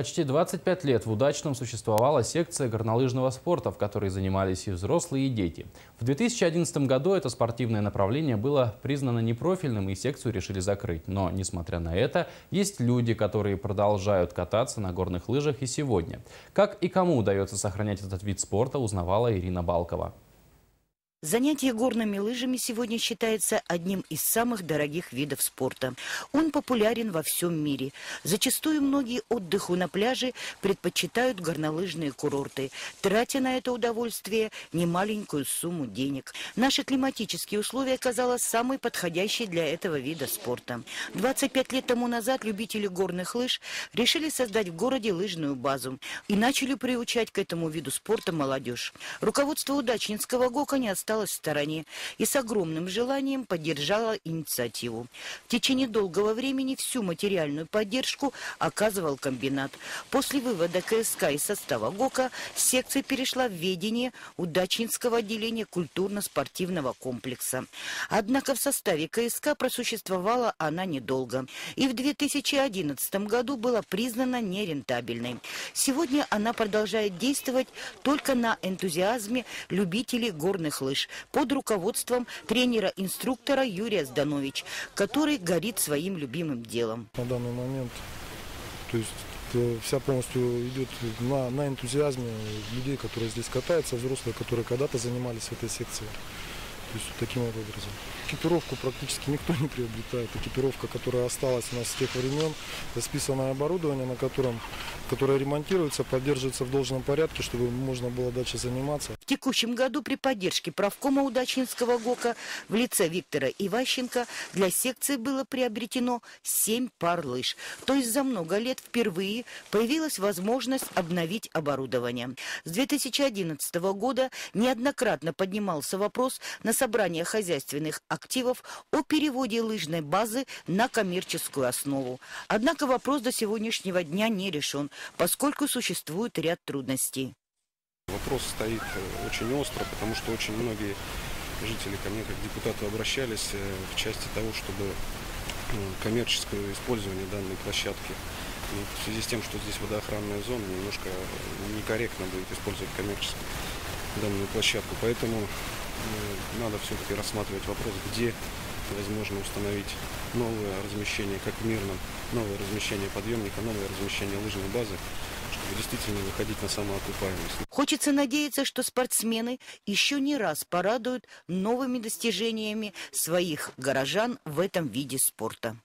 Почти 25 лет в Удачном существовала секция горнолыжного спорта, в которой занимались и взрослые, и дети. В 2011 году это спортивное направление было признано непрофильным, и секцию решили закрыть. Но, несмотря на это, есть люди, которые продолжают кататься на горных лыжах и сегодня. Как и кому удается сохранять этот вид спорта, узнавала Ирина Балкова. Занятие горными лыжами сегодня считается одним из самых дорогих видов спорта. Он популярен во всем мире. Зачастую многие отдыху на пляже предпочитают горнолыжные курорты, тратя на это удовольствие немаленькую сумму денег. Наши климатические условия оказались самой подходящей для этого вида спорта. 25 лет тому назад любители горных лыж решили создать в городе лыжную базу и начали приучать к этому виду спорта молодежь. Руководство Удачненского ГОКа не осталось в стороне и с огромным желанием поддержала инициативу. В течение долгого времени всю материальную поддержку оказывал комбинат. После вывода КСК из состава ГОКа секция перешла в ведение Удачненского отделения культурно-спортивного комплекса. Однако в составе КСК просуществовала она недолго и в 2011 году была признана нерентабельной. Сегодня она продолжает действовать только на энтузиазме любителей горных лыж под руководством тренера-инструктора Юрия Зданович, который горит своим любимым делом. На данный момент, то есть вся полностью идет на энтузиазме людей, которые здесь катаются, взрослые, которые когда-то занимались в этой секции. То есть таким вот образом. Экипировку практически никто не приобретает. Экипировка, которая осталась у нас с тех времен, это списанное оборудование, которое ремонтируется, поддерживается в должном порядке, чтобы можно было дальше заниматься. В текущем году при поддержке правкома Удачненского ГОКа в лице Виктора Иващенко для секции было приобретено 7 пар лыж. То есть за много лет впервые появилась возможность обновить оборудование. С 2011 года неоднократно поднимался вопрос на собрание хозяйственных активов о переводе лыжной базы на коммерческую основу. Однако вопрос до сегодняшнего дня не решен, поскольку существует ряд трудностей. Вопрос стоит очень остро, потому что очень многие жители ко мне как депутату обращались в части того, чтобы коммерческое использование данной площадки. В связи с тем, что здесь водоохранная зона, немножко некорректно будет использовать коммерчески данную площадку. Поэтому надо все-таки рассматривать вопрос, где возможно установить новое размещение, как в Мирном, новое размещение подъемника, новое размещение лыжной базы, чтобы действительно выходить на самоокупаемость. Хочется надеяться, что спортсмены еще не раз порадуют новыми достижениями своих горожан в этом виде спорта.